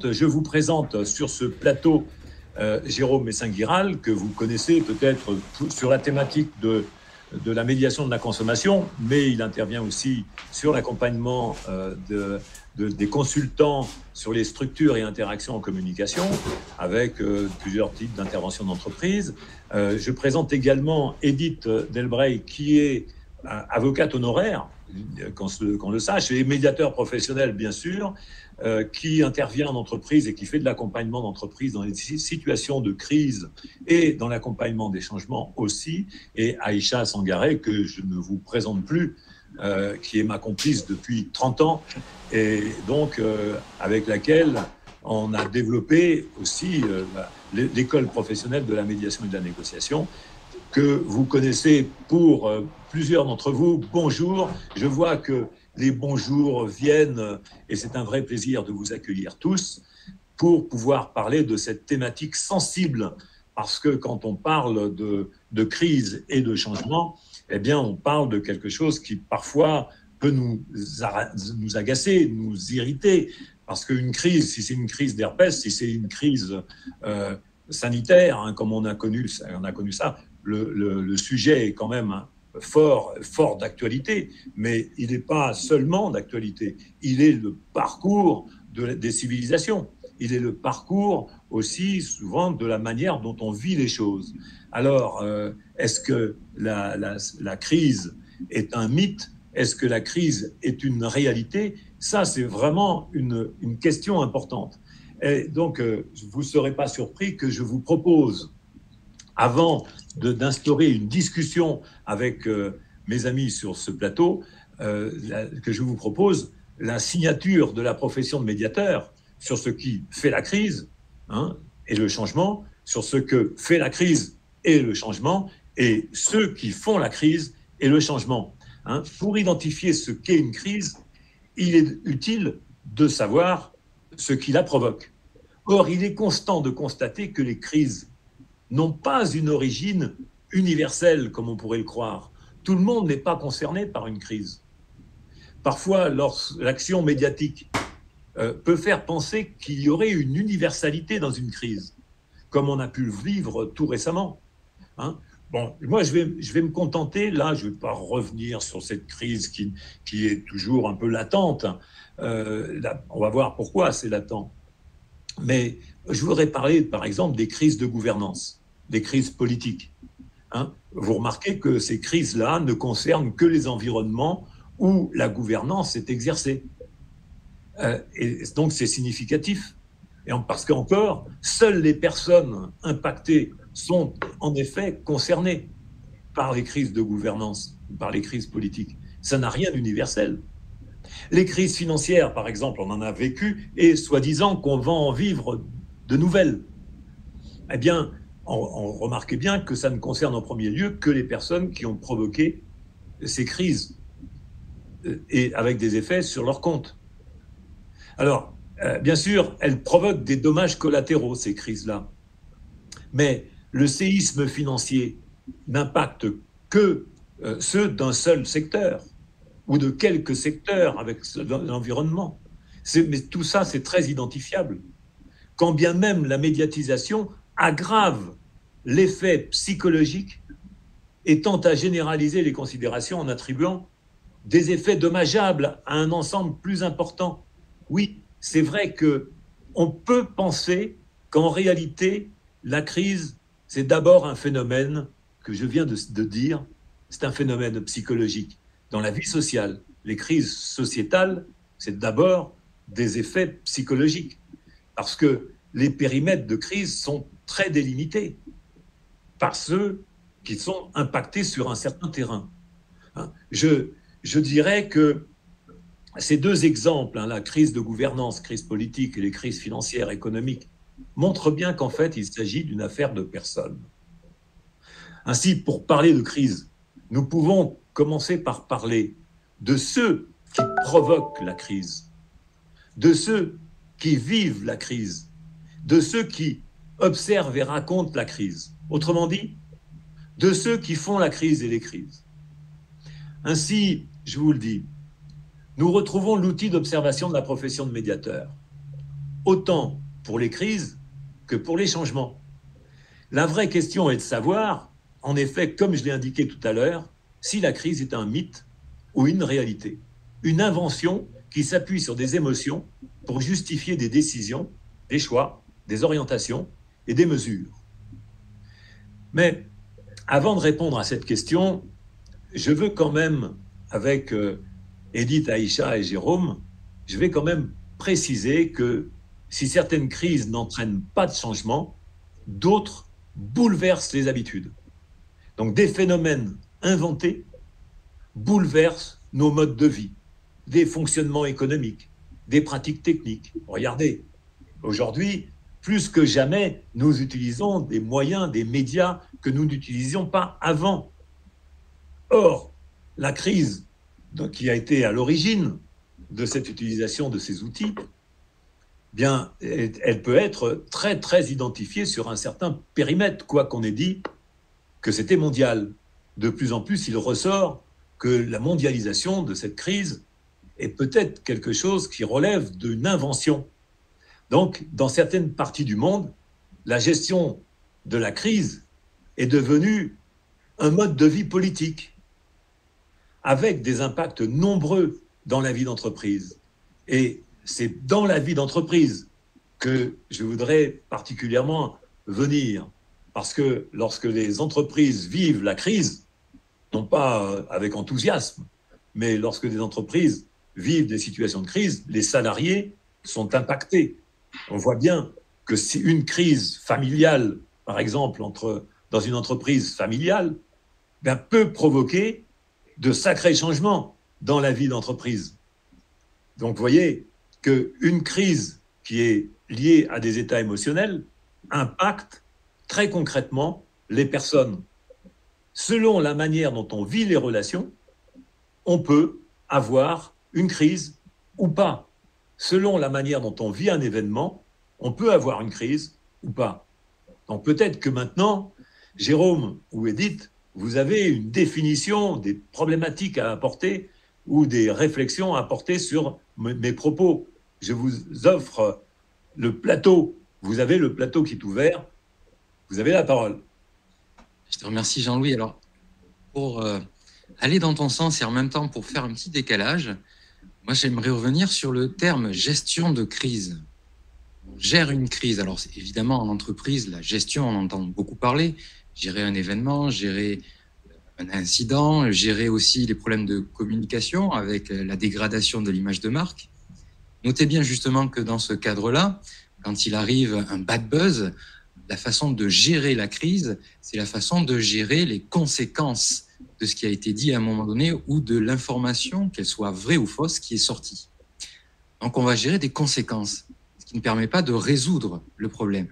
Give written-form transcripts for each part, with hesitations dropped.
Je vous présente sur ce plateau Jérôme Messinguiral, que vous connaissez peut-être sur la thématique de la médiation de la consommation, mais il intervient aussi sur l'accompagnement des consultants sur les structures et interactions en communication, avec plusieurs types d'interventions d'entreprise. Je présente également Edith Delbray, qui est avocate honoraire, qu'on le sache, et médiateur professionnel, bien sûr, qui intervient en entreprise et qui fait de l'accompagnement d'entreprise dans les situations de crise et dans l'accompagnement des changements aussi, et Aïcha Sangaré, que je ne vous présente plus, qui est ma complice depuis 30 ans, et donc avec laquelle on a développé aussi l'école professionnelle de la médiation et de la négociation, que vous connaissez pour plusieurs d'entre vous. Bonjour, je vois que les bonjours viennent et c'est un vrai plaisir de vous accueillir tous pour pouvoir parler de cette thématique sensible, parce que quand on parle de crise et de changement, eh bien on parle de quelque chose qui parfois peut nous agacer, nous irriter, parce qu'une crise, si c'est une crise d'herpès, si c'est une crise sanitaire, hein, comme on a connu ça, le sujet est quand même fort d'actualité, mais il n'est pas seulement d'actualité, il est le parcours des civilisations, il est le parcours aussi souvent de la manière dont on vit les choses. Alors, est-ce que la crise est un mythe? Est-ce que la crise est une réalité? Ça, c'est vraiment une question importante. Et donc, vous ne serez pas surpris que je vous propose, avant d'instaurer une discussion avec mes amis sur ce plateau, que je vous propose la signature de la profession de médiateur sur ce qui fait la crise, hein, et le changement, sur ce que fait la crise et le changement, et ceux qui font la crise et le changement. Hein. Pour identifier ce qu'est une crise, il est utile de savoir ce qui la provoque. Or, il est constant de constater que les crises n'ont pas une origine universelle, comme on pourrait le croire. Tout le monde n'est pas concerné par une crise. Parfois, l'action médiatique peut faire penser qu'il y aurait une universalité dans une crise, comme on a pu le vivre tout récemment. Hein. Bon, moi, je vais me contenter, là, je ne vais pas revenir sur cette crise qui est toujours un peu latente. On va voir pourquoi c'est latent. Mais je voudrais parler, par exemple, des crises de gouvernance, des crises politiques. Hein. Vous remarquez que ces crises-là ne concernent que les environnements où la gouvernance est exercée. Et donc, c'est significatif. Parce qu'encore, seules les personnes impactées sont en effet concernées par les crises de gouvernance, par les crises politiques. Ça n'a rien d'universel. Les crises financières, par exemple, on en a vécu, et soi-disant qu'on va en vivre de nouvelles. Eh bien, on remarque bien que ça ne concerne en premier lieu que les personnes qui ont provoqué ces crises, et avec des effets sur leur compte. Alors, bien sûr, elles provoquent des dommages collatéraux, ces crises-là. Mais le séisme financier n'impacte que ceux d'un seul secteur, ou de quelques secteurs avec l'environnement. Mais tout ça, c'est très identifiable. Quand bien même la médiatisation aggrave l'effet psychologique et tente à généraliser les considérations en attribuant des effets dommageables à un ensemble plus important. Oui, c'est vrai qu'on peut penser qu'en réalité, la crise, c'est d'abord un phénomène que je viens de dire, c'est un phénomène psychologique. Dans la vie sociale, les crises sociétales, c'est d'abord des effets psychologiques, parce que les périmètres de crise sont très délimités par ceux qui sont impactés sur un certain terrain. Je dirais que ces deux exemples, la crise de gouvernance, crise politique, et les crises financières, économiques, montrent bien qu'en fait, il s'agit d'une affaire de personnes. Ainsi, pour parler de crise, nous pouvons commencer par parler de ceux qui provoquent la crise, de ceux qui vivent la crise, de ceux qui observent et racontent la crise. Autrement dit, de ceux qui font la crise et les crises. Ainsi, je vous le dis, nous retrouvons l'outil d'observation de la profession de médiateur autant pour les crises que pour les changements. La vraie question est de savoir, en effet, comme je l'ai indiqué tout à l'heure, si la crise est un mythe ou une réalité, une invention qui s'appuie sur des émotions pour justifier des décisions, des choix, des orientations et des mesures. Mais avant de répondre à cette question, je veux quand même, avec Edith, Aïcha et Jérôme, je vais quand même préciser que si certaines crises n'entraînent pas de changement, d'autres bouleversent les habitudes. Donc des phénomènes inventés bouleversent nos modes de vie, des fonctionnements économiques, des pratiques techniques. Regardez, aujourd'hui, plus que jamais, nous utilisons des moyens, des médias que nous n'utilisions pas avant. Or, la crise qui a été à l'origine de cette utilisation de ces outils, bien, elle peut être très, très identifiée sur un certain périmètre, quoi qu'on ait dit que c'était mondial. De plus en plus, il ressort que la mondialisation de cette crise est peut-être quelque chose qui relève d'une invention. Donc, dans certaines parties du monde, la gestion de la crise est devenue un mode de vie politique, avec des impacts nombreux dans la vie d'entreprise. Et c'est dans la vie d'entreprise que je voudrais particulièrement venir, parce que lorsque les entreprises vivent la crise, non pas avec enthousiasme, mais lorsque des entreprises vivent des situations de crise, les salariés sont impactés. On voit bien que si une crise familiale, par exemple, dans une entreprise familiale, peut provoquer de sacrés changements dans la vie d'entreprise. Donc, vous voyez qu'une crise qui est liée à des états émotionnels impacte très concrètement les personnes. Selon la manière dont on vit les relations, on peut avoir une crise ou pas. Selon la manière dont on vit un événement, on peut avoir une crise ou pas. Donc peut-être que maintenant, Jérôme ou Edith, vous avez une définition des problématiques à apporter ou des réflexions à apporter sur mes propos. Je vous offre le plateau. Vous avez le plateau qui est ouvert. Vous avez la parole. Je te remercie, Jean-Louis. Alors, pour aller dans ton sens et en même temps pour faire un petit décalage, moi, j'aimerais revenir sur le terme gestion de crise. On gère une crise. Alors, évidemment, en entreprise, la gestion, on entend beaucoup parler. Gérer un événement, gérer un incident, gérer aussi les problèmes de communication avec la dégradation de l'image de marque. Notez bien justement que dans ce cadre-là, quand il arrive un bad buzz, la façon de gérer la crise, c'est la façon de gérer les conséquences de ce qui a été dit à un moment donné ou de l'information, qu'elle soit vraie ou fausse, qui est sortie. Donc, on va gérer des conséquences, ce qui ne permet pas de résoudre le problème.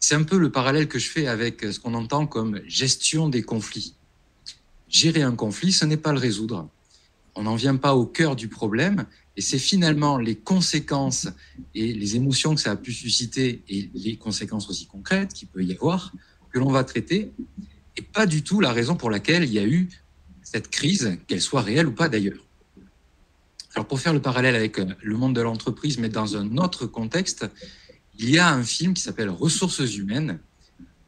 C'est un peu le parallèle que je fais avec ce qu'on entend comme gestion des conflits. Gérer un conflit, ce n'est pas le résoudre. On n'en vient pas au cœur du problème et c'est finalement les conséquences et les émotions que ça a pu susciter et les conséquences aussi concrètes qu'il peut y avoir que l'on va traiter et pas du tout la raison pour laquelle il y a eu cette crise, qu'elle soit réelle ou pas d'ailleurs. Alors pour faire le parallèle avec le monde de l'entreprise, mais dans un autre contexte, il y a un film qui s'appelle Ressources humaines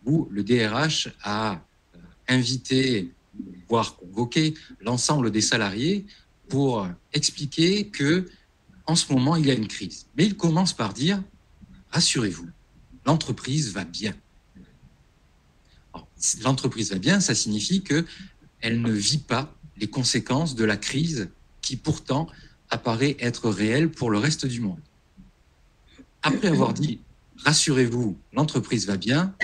où le DRH a invité, voire convoqué l'ensemble des salariés pour expliquer que en ce moment, il y a une crise. Mais il commence par dire « Rassurez-vous, l'entreprise va bien ». L'entreprise va bien, ça signifie qu'elle ne vit pas les conséquences de la crise qui pourtant apparaît être réelle pour le reste du monde. Après avoir dit « Rassurez-vous, l'entreprise va bien »,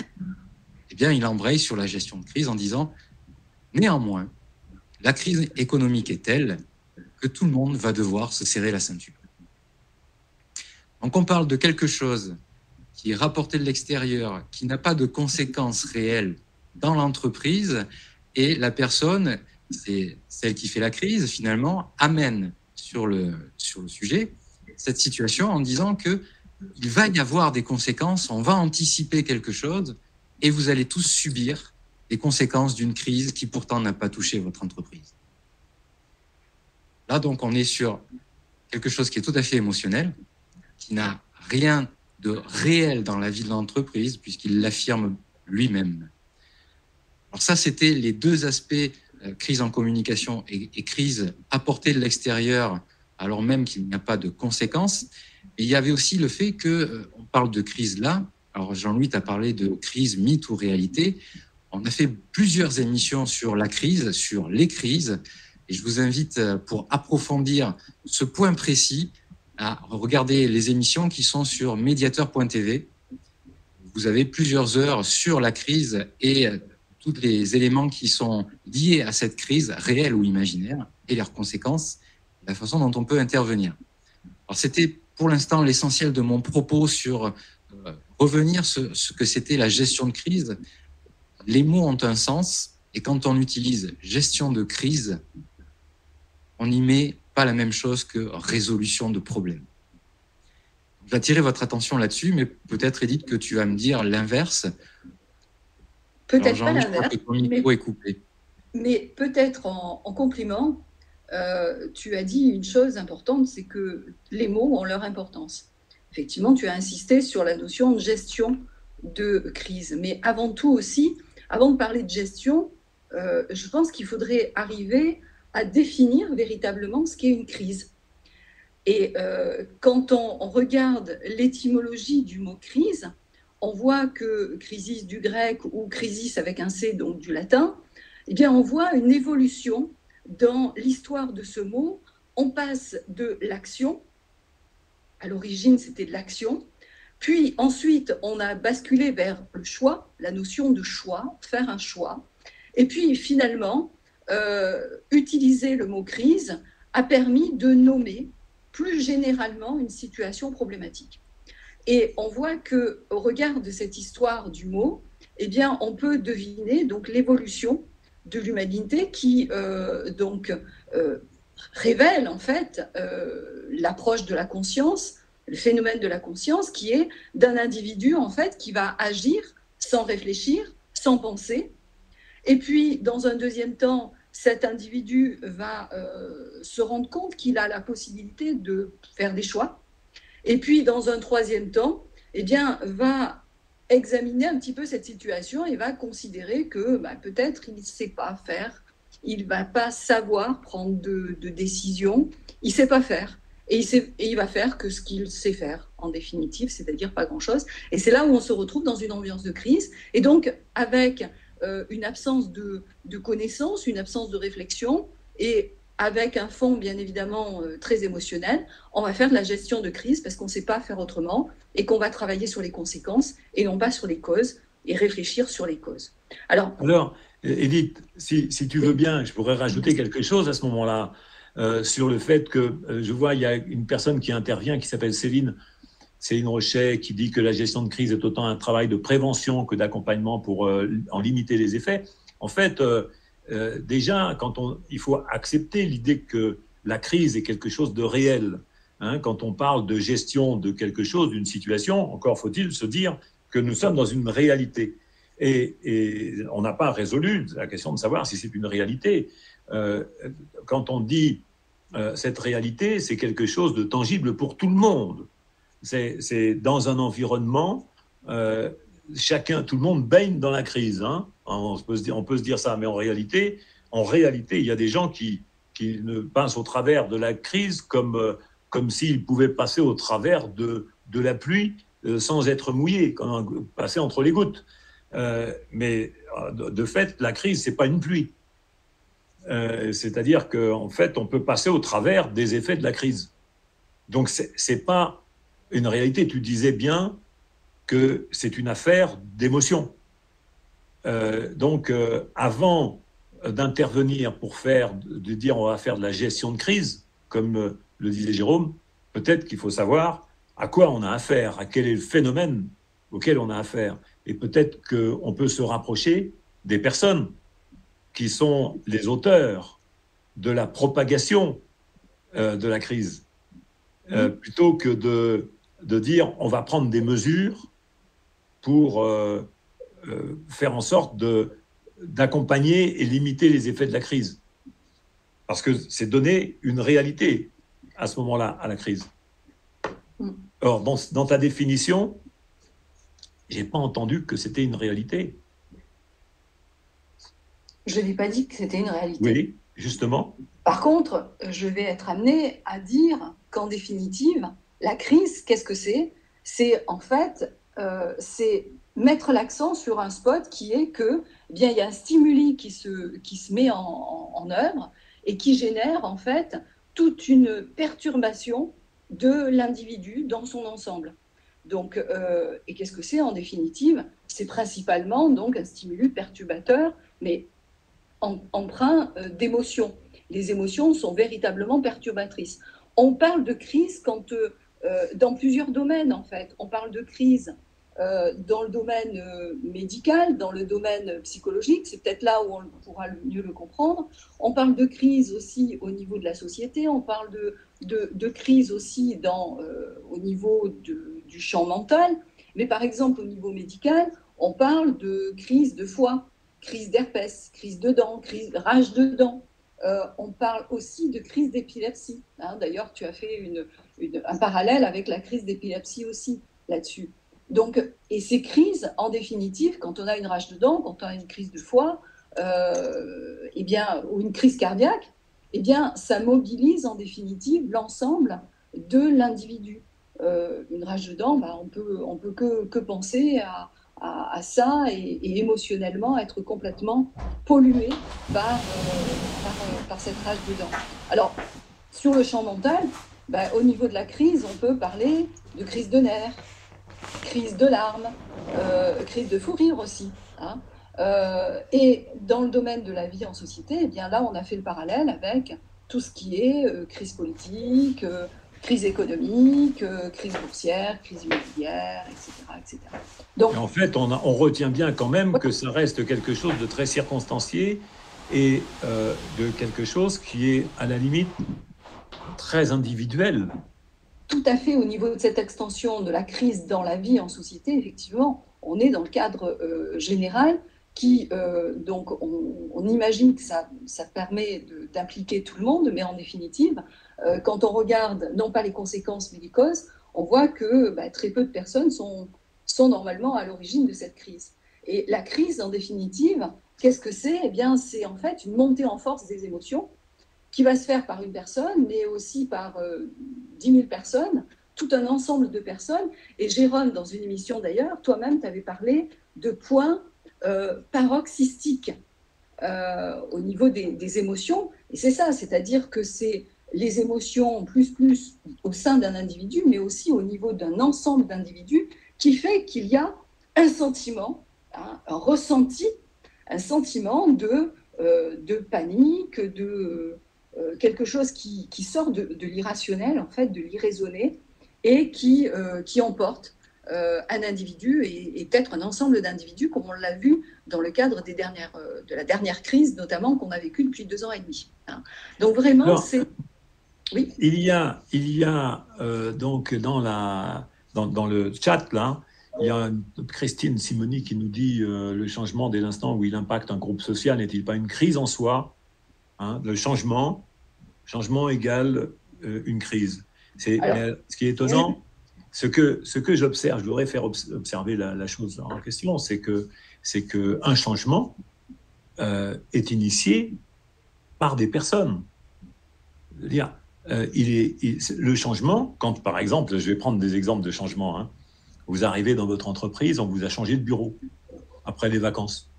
eh bien, il embraye sur la gestion de crise en disant « Néanmoins, la crise économique est telle que tout le monde va devoir se serrer la ceinture. » Donc, on parle de quelque chose qui est rapporté de l'extérieur, qui n'a pas de conséquences réelles dans l'entreprise, et la personne, c'est celle qui fait la crise, finalement, amène sur le sujet cette situation en disant que il va y avoir des conséquences, on va anticiper quelque chose, et vous allez tous subir les conséquences d'une crise qui pourtant n'a pas touché votre entreprise. Là, donc, on est sur quelque chose qui est tout à fait émotionnel, qui n'a rien de réel dans la vie de l'entreprise, puisqu'il l'affirme lui-même. Alors ça, c'était les deux aspects, crise en communication et crise apportée de l'extérieur, alors même qu'il n'y a pas de conséquences. Et il y avait aussi le fait que, on parle de crise là, alors Jean-Louis t'a parlé de crise mythe ou réalité. On a fait plusieurs émissions sur la crise, sur les crises, et je vous invite, pour approfondir ce point précis, à regarder les émissions qui sont sur médiateur.tv. Vous avez plusieurs heures sur la crise et tous les éléments qui sont liés à cette crise, réelle ou imaginaire, et leurs conséquences, la façon dont on peut intervenir. Alors, c'était pour l'instant l'essentiel de mon propos sur revenir sur ce que c'était la gestion de crise. Les mots ont un sens, et quand on utilise gestion de crise, on n'y met pas la même chose que résolution de problèmes. Je vais attirer votre attention là-dessus, mais peut-être, Edith, que tu vas me dire l'inverse. Peut-être pas l'inverse, mais peut-être en complément, tu as dit une chose importante, c'est que les mots ont leur importance. Effectivement, tu as insisté sur la notion de gestion de crise. Mais avant tout aussi, avant de parler de gestion, je pense qu'il faudrait arriver à définir véritablement ce qu'est une crise. Et quand on regarde l'étymologie du mot crise, on voit que crisis du grec ou crisis avec un C, donc du latin, eh bien on voit une évolution dans l'histoire de ce mot. On passe de l'action, à l'origine c'était de l'action, puis ensuite on a basculé vers le choix, la notion de choix, faire un choix, et puis finalement utiliser le mot crise a permis de nommer plus généralement une situation problématique. Et on voit qu'au regard de cette histoire du mot, eh bien, on peut deviner donc l'évolution de l'humanité qui révèle en fait l'approche de la conscience, le phénomène de la conscience, qui est d'un individu en fait qui va agir sans réfléchir, sans penser. Et puis, dans un deuxième temps, cet individu va se rendre compte qu'il a la possibilité de faire des choix. Et puis, dans un troisième temps, eh bien, va examiner un petit peu cette situation et va considérer que peut-être il ne sait pas faire, il ne va pas savoir prendre de décisions, il ne sait pas faire. Et il va faire que ce qu'il sait faire, en définitive, c'est-à-dire pas grand-chose. Et c'est là où on se retrouve dans une ambiance de crise. Et donc, avec une absence de connaissance, une absence de réflexion, et avec un fond bien évidemment très émotionnel, on va faire de la gestion de crise parce qu'on ne sait pas faire autrement et qu'on va travailler sur les conséquences et non pas sur les causes et réfléchir sur les causes. Alors Edith, si tu veux bien, je pourrais rajouter quelque chose à ce moment-là sur le fait que je vois, il y a une personne qui intervient qui s'appelle Céline Rochet, qui dit que la gestion de crise est autant un travail de prévention que d'accompagnement pour en limiter les effets. En fait, déjà, il faut accepter l'idée que la crise est quelque chose de réel. Quand on parle de gestion de quelque chose, d'une situation, encore faut-il se dire que nous sommes dans une réalité. Et on n'a pas résolu la question de savoir si c'est une réalité. Quand on dit cette réalité, c'est quelque chose de tangible pour tout le monde. C'est dans un environnement, tout le monde baigne dans la crise. On peut se dire ça, mais en réalité, il y a des gens qui ne passent au travers de la crise comme s'ils pouvaient passer au travers de la pluie sans être mouillés, comme passer entre les gouttes. Mais de fait, la crise, c'est pas une pluie. C'est-à-dire qu'en fait, on peut passer au travers des effets de la crise. Donc, c'est pas une réalité. Tu disais bien que c'est une affaire d'émotion. Donc, avant d'intervenir de dire on va faire de la gestion de crise, comme le disait Jérôme, peut-être qu'il faut savoir à quoi on a affaire, à quel est le phénomène auquel on a affaire. Et peut-être qu'on peut se rapprocher des personnes qui sont les auteurs de la propagation de la crise, plutôt que de dire on va prendre des mesures pour faire en sorte d'accompagner et limiter les effets de la crise. Parce que c'est donner une réalité à ce moment-là, à la crise. Or, dans ta définition, j'ai pas entendu que c'était une réalité. Je n'ai pas dit que c'était une réalité. Oui, justement. Par contre, je vais être amenée à dire qu'en définitive, la crise, qu'est-ce que c'est? C'est en fait, c'est mettre l'accent sur un spot qui est que, eh bien, il y a un stimuli qui se met en œuvre et qui génère en fait toute une perturbation de l'individu dans son ensemble. Donc, et qu'est-ce que c'est en définitive? C'est principalement donc un stimulus perturbateur, mais empreint d'émotions. Les émotions sont véritablement perturbatrices. On parle de crise dans plusieurs domaines, en fait. On parle de crise dans le domaine médical, dans le domaine psychologique, c'est peut-être là où on pourra mieux le comprendre. On parle de crise aussi au niveau de la société, on parle de crise aussi au niveau du champ mental, mais par exemple au niveau médical, on parle de crise de foie, crise d'herpès, crise de dents, rage de dents. On parle aussi de crise d'épilepsie. Hein. D'ailleurs, tu as fait un parallèle avec la crise d'épilepsie aussi là-dessus. Donc, et ces crises, en définitive, quand on a une rage de dents, quand on a une crise de foie, eh bien, ou une crise cardiaque, eh bien, ça mobilise en définitive l'ensemble de l'individu. Une rage de dents, bah, on peut que penser à ça et émotionnellement être complètement pollué par cette rage de dents. Alors, sur le champ mental, bah, au niveau de la crise, on peut parler de crise de nerfs, crise de larmes, crise de fou rire aussi. Hein. Et dans le domaine de la vie en société, eh bien là, on a fait le parallèle avec tout ce qui est crise politique, crise économique, crise boursière, crise immobilière, etc. etc. Donc, en fait, on retient bien quand même que ça reste quelque chose de très circonstancié et de quelque chose qui est à la limite très individuel. Tout à fait, au niveau de cette extension de la crise dans la vie en société, effectivement, on est dans le cadre général qui, donc, on imagine que ça permet d'impliquer tout le monde, mais en définitive, quand on regarde non pas les conséquences mais les causes, on voit que très peu de personnes sont normalement à l'origine de cette crise. Et la crise, en définitive, qu'est-ce que c'est? Eh bien, c'est en fait une montée en force des émotions qui va se faire par une personne, mais aussi par 10 000 personnes, tout un ensemble de personnes. Et Jérôme, dans une émission d'ailleurs, toi-même, tu avais parlé de points paroxystiques au niveau des émotions. Et c'est ça, c'est-à-dire que c'est les émotions plus au sein d'un individu, mais aussi au niveau d'un ensemble d'individus, qui fait qu'il y a un sentiment, hein, un ressenti, un sentiment de panique, de quelque chose qui sort de l'irrationnel, en fait, de l'irraisonné, et qui emporte un individu et peut-être un ensemble d'individus, comme on l'a vu dans le cadre de la dernière crise, notamment qu'on a vécue depuis 2 ans et demi. Hein. Donc vraiment, alors, c'est... Oui. Il y a donc dans le chat, là, il y a Christine Simoni qui nous dit le changement dès l'instant où il impacte un groupe social n'est-il pas une crise en soi, hein, le changement égale une crise. Mais ce qui est étonnant, ce que j'observe, je voudrais faire observer la chose en question, c'est que un changement est initié par des personnes. C'est-à-dire, le changement, quand par exemple, je vais prendre des exemples de changement, hein, vous arrivez dans votre entreprise, on vous a changé de bureau après les vacances.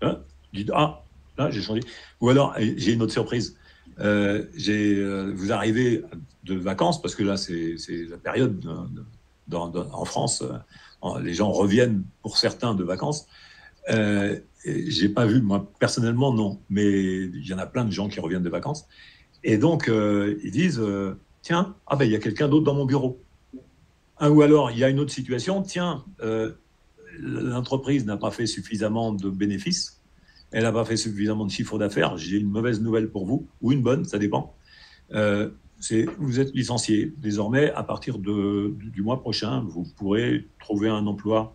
Hein, vous dites, ah, là j'ai changé. Ou alors, j'ai une autre surprise. Vous arrivez de vacances, parce que là, c'est la période en France, les gens reviennent pour certains de vacances. J'ai pas vu, moi, personnellement, non, mais il y en a plein de gens qui reviennent de vacances. Et donc, ils disent, tiens, il y a quelqu'un d'autre dans mon bureau. Ou alors, il y a une autre situation, tiens, l'entreprise n'a pas fait suffisamment de bénéfices, elle n'a pas fait suffisamment de chiffre d'affaires, j'ai une mauvaise nouvelle pour vous, ou une bonne, ça dépend. Vous êtes licencié. Désormais, à partir du mois prochain, vous pourrez trouver un emploi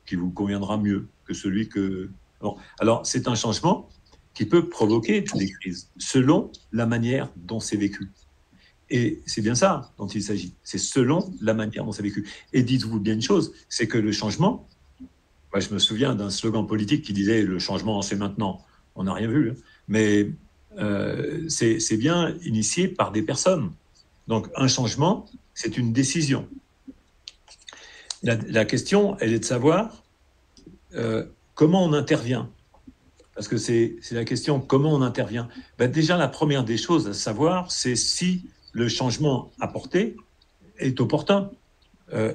qui vous conviendra mieux que celui que... Bon. Alors, c'est un changement qui peut provoquer des crises selon la manière dont c'est vécu. Et c'est bien ça dont il s'agit. C'est selon la manière dont c'est vécu. Et dites-vous bien une chose, c'est que le changement, moi je me souviens d'un slogan politique qui disait « le changement, c'est maintenant ». On n'a rien vu, hein. Mais c'est bien initié par des personnes. Donc un changement, c'est une décision. La question, elle est de savoir comment on intervient. Parce que c'est la question comment on intervient. Ben déjà, la première des choses à savoir, c'est si le changement apporté est opportun.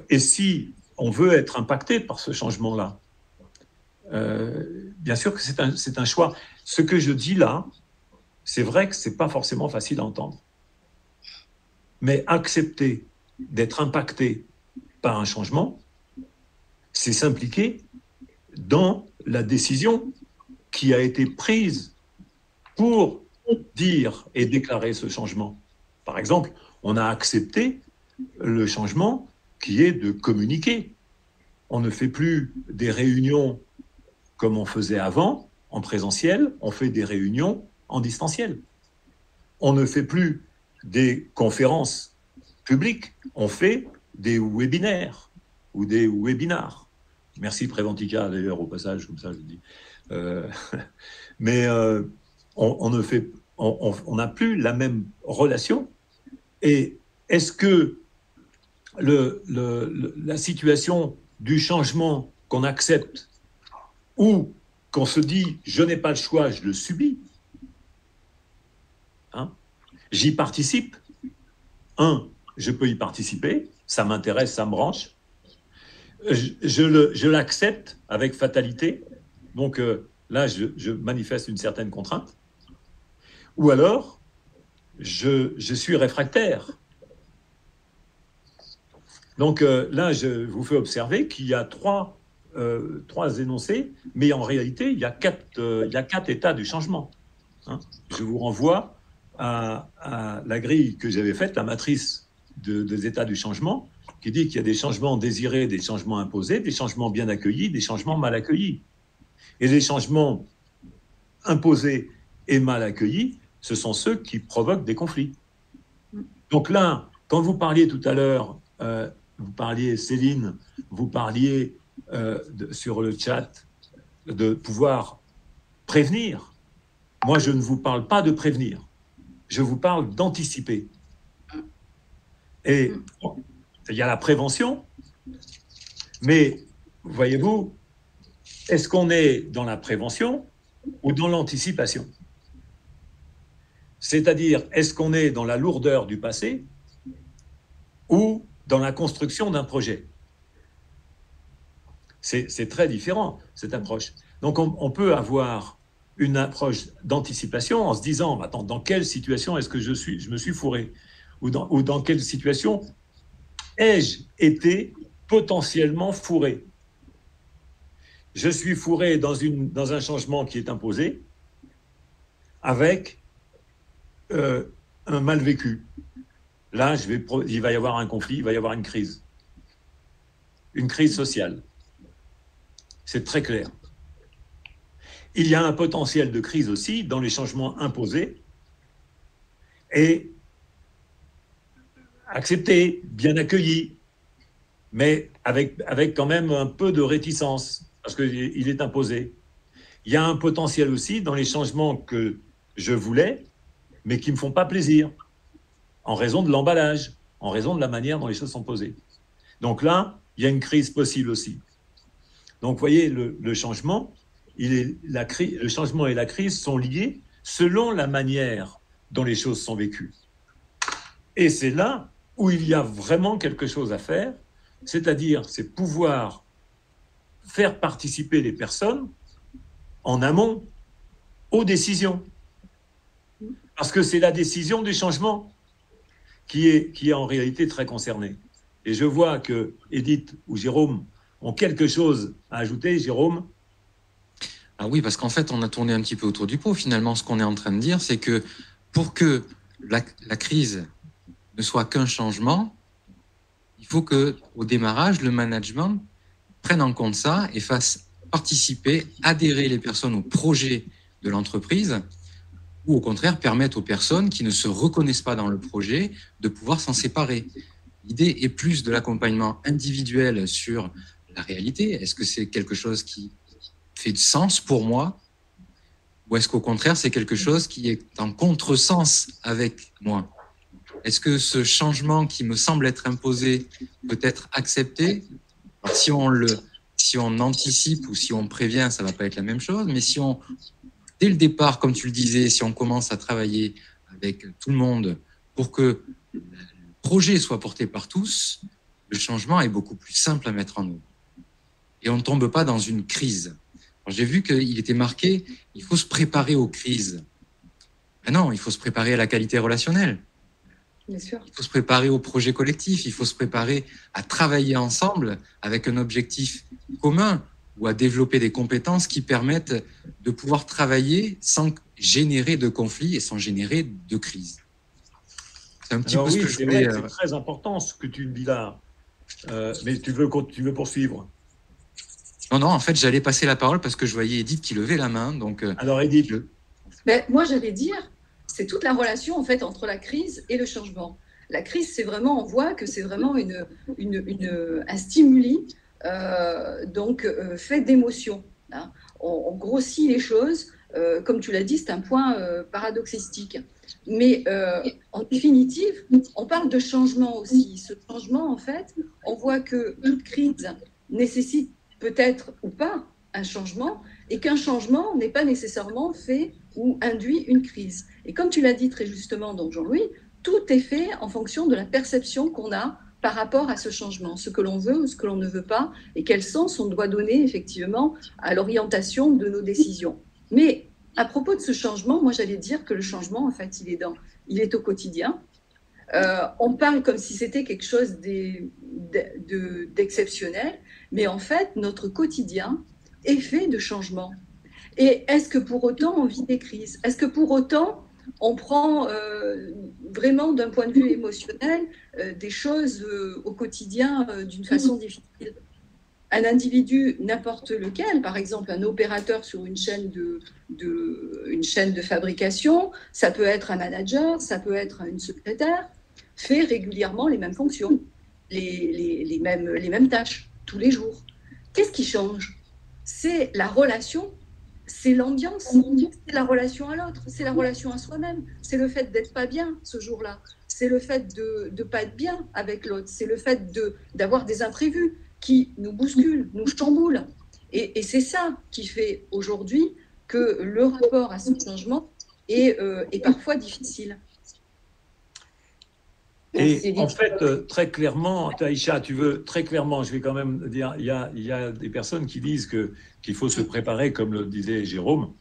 Et si on veut être impacté par ce changement-là. Bien sûr que c'est un choix. Ce que je dis là, c'est vrai que ce n'est pas forcément facile à entendre. Mais accepter d'être impacté par un changement, c'est s'impliquer dans la décision qui a été prise pour dire et déclarer ce changement. Par exemple, on a accepté le changement qui est de communiquer. On ne fait plus des réunions comme on faisait avant, en présentiel, on fait des réunions en distanciel. On ne fait plus des conférences publiques, on fait des webinaires ou des webinars. Merci Préventica d'ailleurs au passage, comme ça je dis. Mais on n'a plus la même relation. Et est-ce que la situation du changement qu'on accepte ou qu'on se dit « je n'ai pas le choix, je le subis », hein, j'y participe. Je peux y participer, ça m'intéresse, ça me branche. Je l'accepte avec fatalité. Donc là, je manifeste une certaine contrainte. Ou alors, je suis réfractaire. Donc là, je vous fais observer qu'il y a trois énoncés, mais en réalité, il y a quatre états du changement. Hein. Je vous renvoie à la grille que j'avais faite, la matrice des états du changement, qui dit qu'il y a des changements désirés, des changements imposés, des changements bien accueillis, des changements mal accueillis. Et les changements imposés et mal accueillis, ce sont ceux qui provoquent des conflits. Donc là, quand vous parliez tout à l'heure, vous parliez, Céline, vous parliez sur le chat de pouvoir prévenir. Moi, je ne vous parle pas de prévenir. Je vous parle d'anticiper. Et il y a la prévention, mais voyez-vous, est-ce qu'on est dans la prévention ou dans l'anticipation? C'est-à-dire, est-ce qu'on est dans la lourdeur du passé ou dans la construction d'un projet? C'est très différent, cette approche. Donc, on peut avoir une approche d'anticipation en se disant, attends, dans quelle situation est-ce que je me suis fourré? Ou dans quelle situation ai-je été potentiellement fourré? Je suis fourré dans un changement qui est imposé avec un mal vécu. Là, il va y avoir un conflit, il va y avoir une crise sociale. C'est très clair. Il y a un potentiel de crise aussi dans les changements imposés et acceptés, bien accueillis, mais avec quand même un peu de réticence, parce qu'il est imposé. Il y a un potentiel aussi dans les changements que je voulais, mais qui ne me font pas plaisir, en raison de l'emballage, en raison de la manière dont les choses sont posées. Donc là, il y a une crise possible aussi. Donc, vous voyez, le changement, le changement et la crise sont liés selon la manière dont les choses sont vécues. Et c'est là où il y a vraiment quelque chose à faire, c'est-à-dire, c'est pouvoir faire participer les personnes en amont aux décisions. Parce que c'est la décision du changement qui est en réalité très concernée. Et je vois que Edith ou Jérôme ont quelque chose à ajouter. Jérôme? Ah oui, parce qu'en fait, on a tourné un petit peu autour du pot. Finalement, ce qu'on est en train de dire, c'est que pour que la crise ne soit qu'un changement, il faut qu'au démarrage, le management prenne en compte ça et fasse participer, adhérer les personnes au projet de l'entreprise ou au contraire permettre aux personnes qui ne se reconnaissent pas dans le projet de pouvoir s'en séparer. L'idée est plus de l'accompagnement individuel sur la réalité. Est-ce que c'est quelque chose qui fait du sens pour moi, ou est-ce qu'au contraire, c'est quelque chose qui est en contresens avec moi? Est-ce que ce changement qui me semble être imposé peut être accepté? Alors, si on anticipe ou si on prévient, ça ne va pas être la même chose, mais si on, dès le départ, comme tu le disais, si on commence à travailler avec tout le monde pour que le projet soit porté par tous, le changement est beaucoup plus simple à mettre en œuvre. Et on ne tombe pas dans une crise. J'ai vu qu'il était marqué, il faut se préparer aux crises. Mais non, il faut se préparer à la qualité relationnelle. Bien sûr. Il faut se préparer au projet collectif, il faut se préparer à travailler ensemble avec un objectif commun ou à développer des compétences qui permettent de pouvoir travailler sans générer de conflits et sans générer de crises. C'est un petit peu ce que je voulais... C'est très important ce que tu me dis là. Mais tu veux poursuivre? Non, en fait, j'allais passer la parole parce que je voyais Edith qui levait la main. Donc, alors, Edith. Moi, j'allais dire, c'est toute la relation en fait entre la crise et le changement. La crise, c'est vraiment, on voit que c'est vraiment un stimuli fait d'émotions. Hein. On grossit les choses. Comme tu l'as dit, c'est un point paradoxistique. Mais en définitive, on parle de changement aussi. Ce changement, en fait, on voit que toute crise nécessite peut-être ou pas un changement, et qu'un changement n'est pas nécessairement fait ou induit une crise. Et comme tu l'as dit très justement, donc Jean-Louis, tout est fait en fonction de la perception qu'on a par rapport à ce changement, ce que l'on veut ou ce que l'on ne veut pas, et quel sens on doit donner effectivement à l'orientation de nos décisions. Mais à propos de ce changement, moi j'allais dire que le changement, en fait, il est au quotidien. On parle comme si c'était quelque chose d'exceptionnel, mais en fait, notre quotidien est fait de changements. Et est-ce que pour autant on vit des crises? Est-ce que pour autant on prend vraiment d'un point de vue émotionnel des choses au quotidien d'une façon difficile? Un individu, n'importe lequel, par exemple un opérateur sur une chaîne de fabrication, ça peut être un manager, ça peut être une secrétaire, fait régulièrement les mêmes fonctions, les mêmes tâches, tous les jours. Qu'est-ce qui change? C'est la relation, c'est l'ambiance, c'est la relation à l'autre, c'est la relation à soi-même, c'est le fait d'être pas bien ce jour-là, c'est le fait de ne pas être bien avec l'autre, c'est le fait d'avoir des imprévus qui nous bousculent, nous chamboulent. Et c'est ça qui fait aujourd'hui que le rapport à ce changement est parfois difficile. Et en fait, très clairement, Taïcha, tu veux très clairement, je vais quand même dire, il y a des personnes qui disent qu'il faut se préparer, comme le disait Jérôme,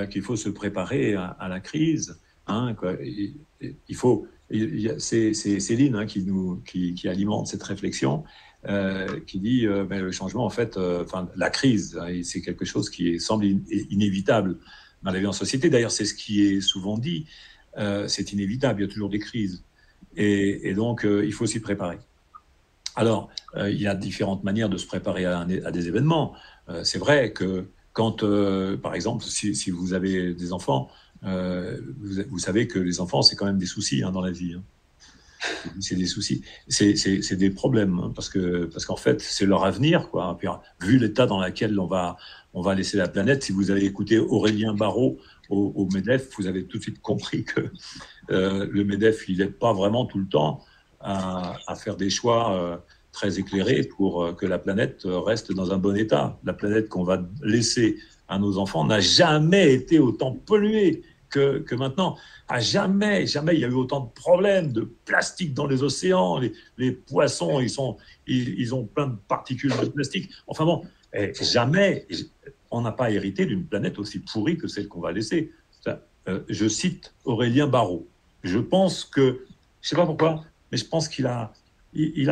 qu'il faut se préparer à la crise. Hein, quoi. C'est Céline qui alimente cette réflexion, qui dit le changement, en fait, la crise, hein, c'est quelque chose qui semble inévitable dans la vie en société. D'ailleurs, c'est ce qui est souvent dit. C'est inévitable, il y a toujours des crises. Et donc, il faut s'y préparer. Alors, il y a différentes manières de se préparer à des événements. C'est vrai que quand, par exemple, si vous avez des enfants, vous savez que les enfants, c'est quand même des soucis dans la vie. Hein. C'est des soucis, c'est des problèmes, hein, parce qu'en fait, c'est leur avenir, quoi. Puis, vu l'état dans lequel on va laisser la planète, si vous avez écouté Aurélien Barraud au MEDEF, vous avez tout de suite compris que le MEDEF, il n'aide pas vraiment tout le temps à faire des choix très éclairés pour que la planète reste dans un bon état. La planète qu'on va laisser à nos enfants n'a jamais été autant polluée que maintenant. Jamais il y a eu autant de problèmes de plastique dans les océans. Les poissons, ils ont plein de particules de plastique. Enfin bon, jamais on n'a pas hérité d'une planète aussi pourrie que celle qu'on va laisser. Je cite Aurélien Barraud. Je pense que, je ne sais pas pourquoi, mais je pense qu'il a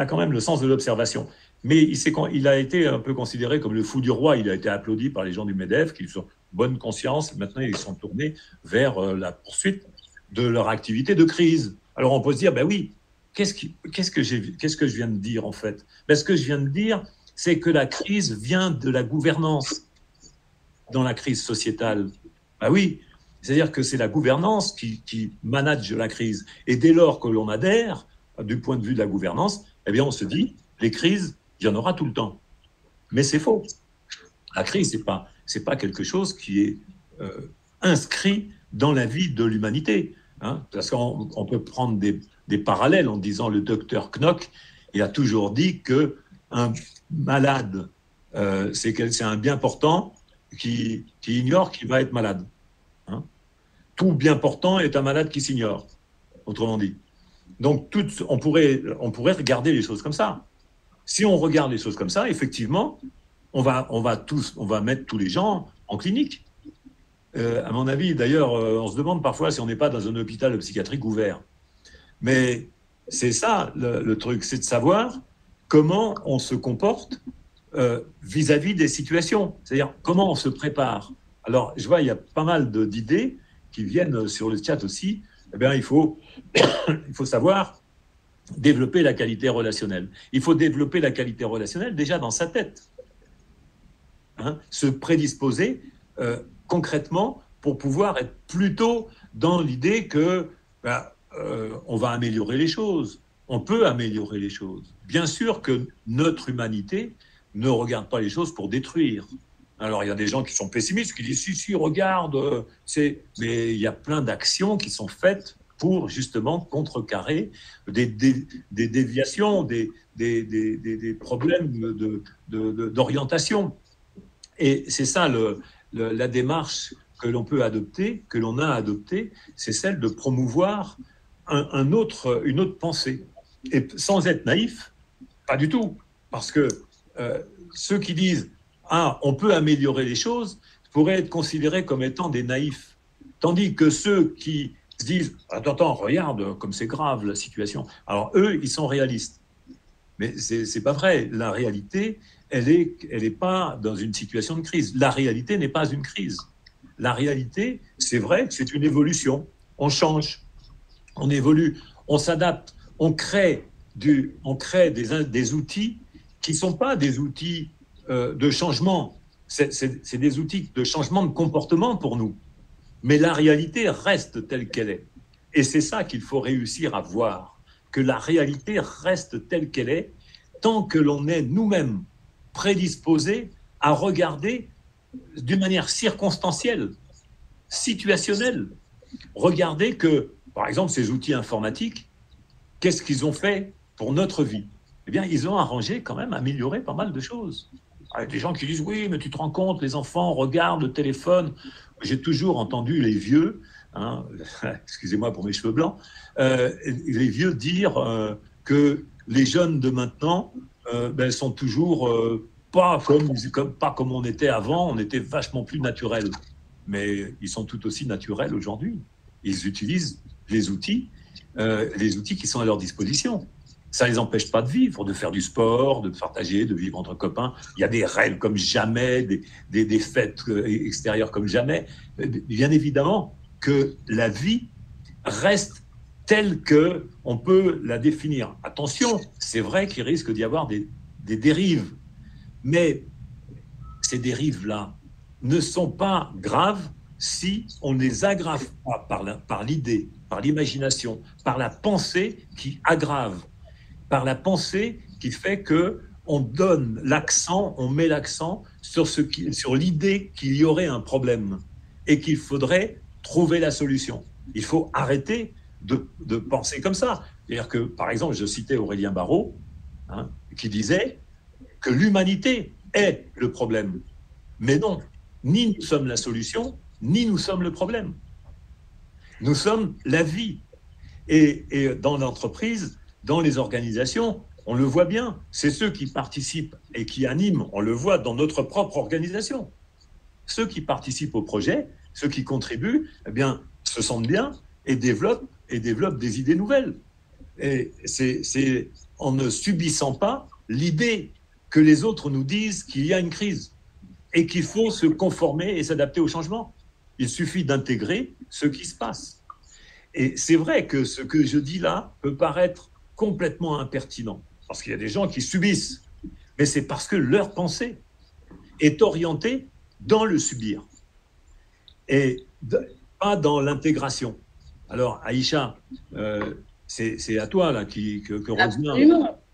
quand même le sens de l'observation. Mais il a été un peu considéré comme le fou du roi. Il a été applaudi par les gens du MEDEF, qui sont bonne conscience. Maintenant, ils sont tournés vers la poursuite de leur activité de crise. Alors, on peut se dire, ben oui, qu'est-ce que je viens de dire, en fait? Ben, ce que je viens de dire, c'est que la crise vient de la gouvernance dans la crise sociétale. Ben oui, C'est-à-dire que c'est la gouvernance qui manage la crise. Et dès lors que l'on adhère, du point de vue de la gouvernance, eh bien, on se dit, les crises, il y en aura tout le temps. Mais c'est faux. La crise, c'est pas quelque chose qui est inscrit dans la vie de l'humanité. Hein, parce qu'on peut prendre des parallèles en disant le docteur Knock, il a toujours dit qu'un malade, c'est un bien portant qui ignore qu'il va être malade. Hein. Tout bien portant est un malade qui s'ignore, autrement dit. Donc, on pourrait regarder les choses comme ça. Si on regarde les choses comme ça, effectivement, on va mettre tous les gens en clinique. À mon avis, d'ailleurs, on se demande parfois si on n'est pas dans un hôpital psychiatrique ouvert. Mais c'est ça le truc, c'est de savoir comment on se comporte vis-à-vis des situations. C'est-à-dire comment on se prépare. Alors, je vois, il y a pas mal d'idées qui viennent sur le chat aussi. Eh bien, il faut savoir développer la qualité relationnelle. Il faut développer la qualité relationnelle déjà dans sa tête. Hein, se prédisposer concrètement pour pouvoir être plutôt dans l'idée que on va améliorer les choses. On peut améliorer les choses. Bien sûr que notre humanité ne regarde pas les choses pour détruire. Alors, il y a des gens qui sont pessimistes, qui disent « si, regarde ». Mais il y a plein d'actions qui sont faites pour justement contrecarrer des déviations, des problèmes d'orientation. Et c'est ça la démarche que l'on peut adopter, que l'on a adoptée, c'est celle de promouvoir une autre pensée. Et sans être naïf, pas du tout. Parce que ceux qui disent « Ah, on peut améliorer les choses », pourraient être considérés comme étant des naïfs. Tandis que ceux qui se disent « Attends, regarde comme c'est grave la situation », alors eux, ils sont réalistes. Mais c'est pas vrai. La réalité, elle est pas dans une situation de crise. La réalité n'est pas une crise. La réalité, c'est vrai que c'est une évolution. On change, on évolue, on s'adapte, on crée des outils qui ne sont pas des outils de changement. C'est des outils de changement de comportement pour nous. Mais la réalité reste telle qu'elle est. Et c'est ça qu'il faut réussir à voir, que la réalité reste telle qu'elle est, tant que l'on est nous-mêmes prédisposés à regarder d'une manière circonstancielle, situationnelle. Regardez que, par exemple, ces outils informatiques, qu'est-ce qu'ils ont fait pour notre vie? Eh bien, ils ont arrangé quand même, amélioré pas mal de choses. Il y a des gens qui disent « Oui, mais tu te rends compte, les enfants regardent le téléphone ». J'ai toujours entendu les vieux, hein, excusez-moi pour mes cheveux blancs, les vieux dire que les jeunes de maintenant sont toujours pas comme on était avant, on était vachement plus naturels. Mais ils sont tout aussi naturels aujourd'hui. Ils utilisent les outils qui sont à leur disposition. Ça ne les empêche pas de vivre, de faire du sport, de partager, de vivre entre copains. Il y a des rêves comme jamais, des fêtes extérieures comme jamais. Bien évidemment que la vie reste telle qu'on peut la définir. Attention, c'est vrai qu'il risque d'y avoir des dérives. Mais ces dérives-là ne sont pas graves si on ne les aggrave pas par l'idée, par l'imagination, par la pensée qui aggrave, par la pensée qui fait qu'on donne l'accent, on met l'accent sur l'idée qu'il y aurait un problème et qu'il faudrait trouver la solution. Il faut arrêter de penser comme ça. C'est-à-dire que, par exemple, je citais Aurélien Barraud, hein, qui disait que l'humanité est le problème. Mais non, ni nous sommes la solution, ni nous sommes le problème. Nous sommes la vie. Et dans l'entreprise, dans les organisations, on le voit bien, c'est ceux qui participent et qui animent, on le voit dans notre propre organisation. Ceux qui participent au projet, ceux qui contribuent, eh bien, se sentent bien et développent des idées nouvelles. Et c'est en ne subissant pas l'idée que les autres nous disent qu'il y a une crise et qu'il faut se conformer et s'adapter au changement. Il suffit d'intégrer ce qui se passe. Et c'est vrai que ce que je dis là peut paraître complètement impertinent, parce qu'il y a des gens qui subissent, mais c'est parce que leur pensée est orientée dans le subir. Et pas dans l'intégration. Alors, Aïcha, c'est à toi là, que revient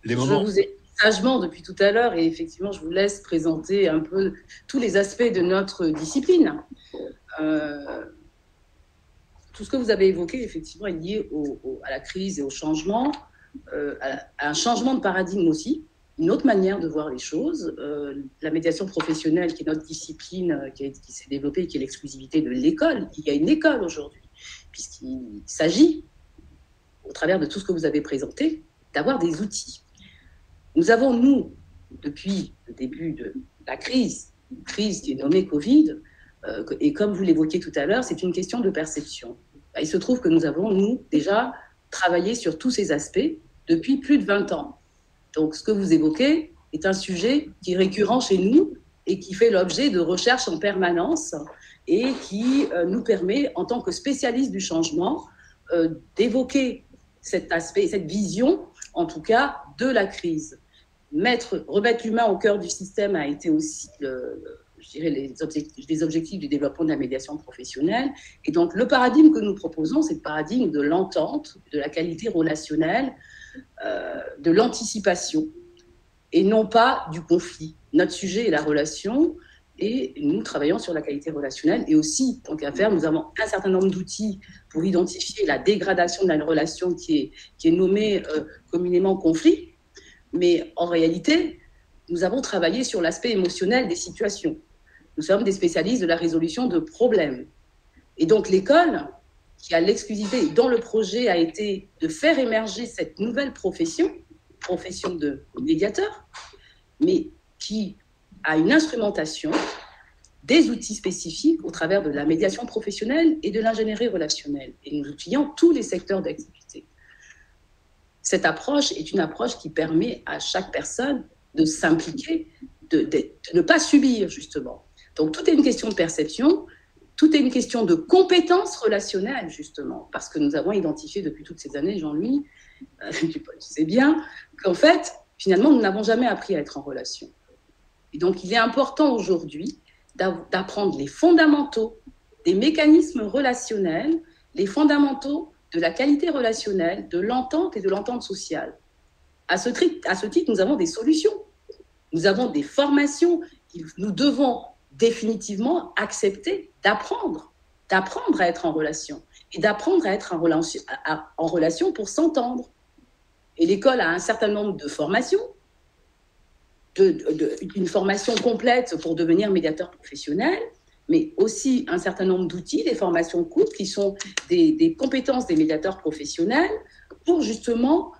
les moments. Je vous ai sagement depuis tout à l'heure et effectivement, je vous laisse présenter un peu tous les aspects de notre discipline. Tout ce que vous avez évoqué, effectivement, est lié à la crise et au changement, à un changement de paradigme aussi, une autre manière de voir les choses. La médiation professionnelle, qui est notre discipline, qui s'est développée, qui est l'exclusivité de l'école. Il y a une école aujourd'hui, puisqu'il s'agit, au travers de tout ce que vous avez présenté, d'avoir des outils. Nous avons, nous, depuis le début de la crise qui est nommée Covid, et comme vous l'évoquiez tout à l'heure, c'est une question de perception. Il se trouve que nous avons, nous, déjà travaillé sur tous ces aspects depuis plus de 20 ans. Donc, ce que vous évoquez est un sujet qui est récurrent chez nous et qui fait l'objet de recherches en permanence et qui nous permet, en tant que spécialistes du changement, d'évoquer cet aspect, cette vision, en tout cas, de la crise. Remettre l'humain au cœur du système a été aussi, je dirais, les objectifs du développement de la médiation professionnelle. Et donc, le paradigme que nous proposons, c'est le paradigme de l'entente, de la qualité relationnelle, de l'anticipation, et non pas du conflit. Notre sujet est la relation, et nous travaillons sur la qualité relationnelle. Et aussi, tant qu'à faire, nous avons un certain nombre d'outils pour identifier la dégradation de la relation qui est nommée communément conflit. Mais en réalité, nous avons travaillé sur l'aspect émotionnel des situations. Nous sommes des spécialistes de la résolution de problèmes. Et donc l'école, qui a l'exclusivité, dont le projet a été de faire émerger cette nouvelle profession de médiateur, mais qui a une instrumentation, des outils spécifiques au travers de la médiation professionnelle et de l'ingénierie relationnelle. Et nous outillons tous les secteurs d'activité. Cette approche est une approche qui permet à chaque personne de s'impliquer, de ne pas subir, justement. Donc, tout est une question de perception, tout est une question de compétences relationnelles, justement, parce que nous avons identifié depuis toutes ces années, Jean-Louis, tu sais bien, qu'en fait, finalement, nous n'avons jamais appris à être en relation. Et donc, il est important aujourd'hui d'apprendre les fondamentaux des mécanismes relationnels, les fondamentaux de la qualité relationnelle, de l'entente et de l'entente sociale. À ce titre, nous avons des solutions. Nous avons des formations. Nous devons définitivement accepter d'apprendre à être en relation et d'apprendre à être en relation pour s'entendre. Et l'école a un certain nombre de formations, une formation complète pour devenir médiateur professionnel, mais aussi un certain nombre d'outils, des formations courtes qui sont des compétences des médiateurs professionnels pour justement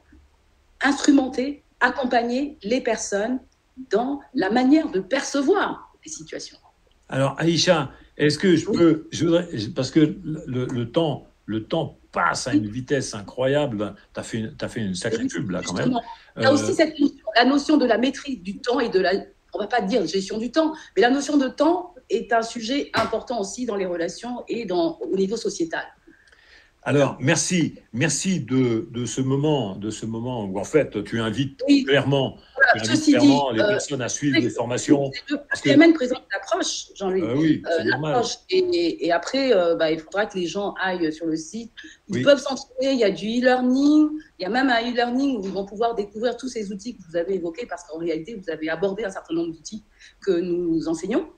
instrumenter, accompagner les personnes dans la manière de percevoir les situations. Alors, Aïcha, est-ce que je voudrais, parce que le temps passe à une vitesse incroyable. Tu as fait une sacrée pub, là, quand même. Il y a aussi la notion de la maîtrise du temps et de la, on ne va pas dire gestion du temps, mais la notion de temps est un sujet important aussi dans les relations et au niveau sociétal. Alors, merci de ce moment où, en fait, tu invites clairement, les personnes à suivre des formations. Le PMN présente l'approche, Jean-Louis. Oui, c'est normal. Et après, il faudra que les gens aillent sur le site. Ils peuvent s'entraîner, il y a du e-learning, il y a même un e-learning où ils vont pouvoir découvrir tous ces outils que vous avez évoqués, parce qu'en réalité, vous avez abordé un certain nombre d'outils que nous enseignons,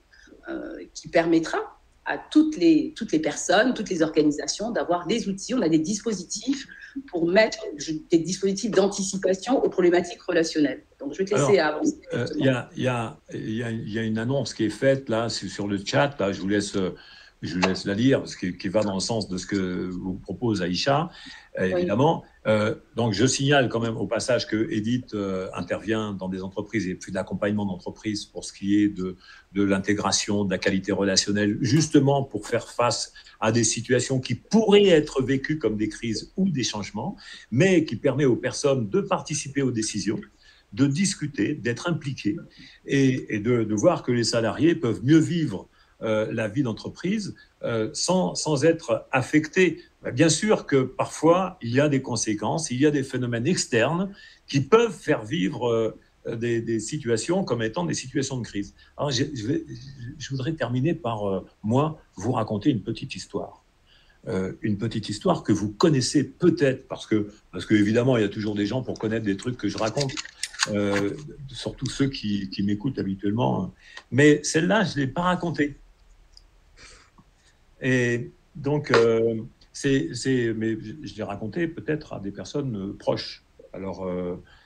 qui permettra à toutes les personnes, toutes les organisations d'avoir des outils. On a des dispositifs pour mettre des dispositifs d'anticipation aux problématiques relationnelles. Donc, je vais te laisser avancer. Il y a une annonce qui est faite là sur le chat. Là, je vous laisse la lire, parce qui va dans le sens de ce que vous propose Aïcha, évidemment. Donc, je signale quand même au passage que Edith intervient dans des entreprises et puis d'accompagnement d'entreprises pour ce qui est de l'intégration, de la qualité relationnelle, justement pour faire face à des situations qui pourraient être vécues comme des crises ou des changements, mais qui permet aux personnes de participer aux décisions, de discuter, d'être impliqués et de voir que les salariés peuvent mieux vivre la vie d'entreprise sans être affectés. Bien sûr que parfois, il y a des conséquences, il y a des phénomènes externes qui peuvent faire vivre des situations comme étant des situations de crise. Alors, je voudrais terminer par, moi, vous raconter une petite histoire. une petite histoire que vous connaissez peut-être, parce que évidemment, il y a toujours des gens pour connaître des trucs que je raconte, surtout ceux qui m'écoutent habituellement. Mais celle-là, je ne l'ai pas racontée. Et donc, mais je l'ai racontée peut-être à des personnes proches. Alors,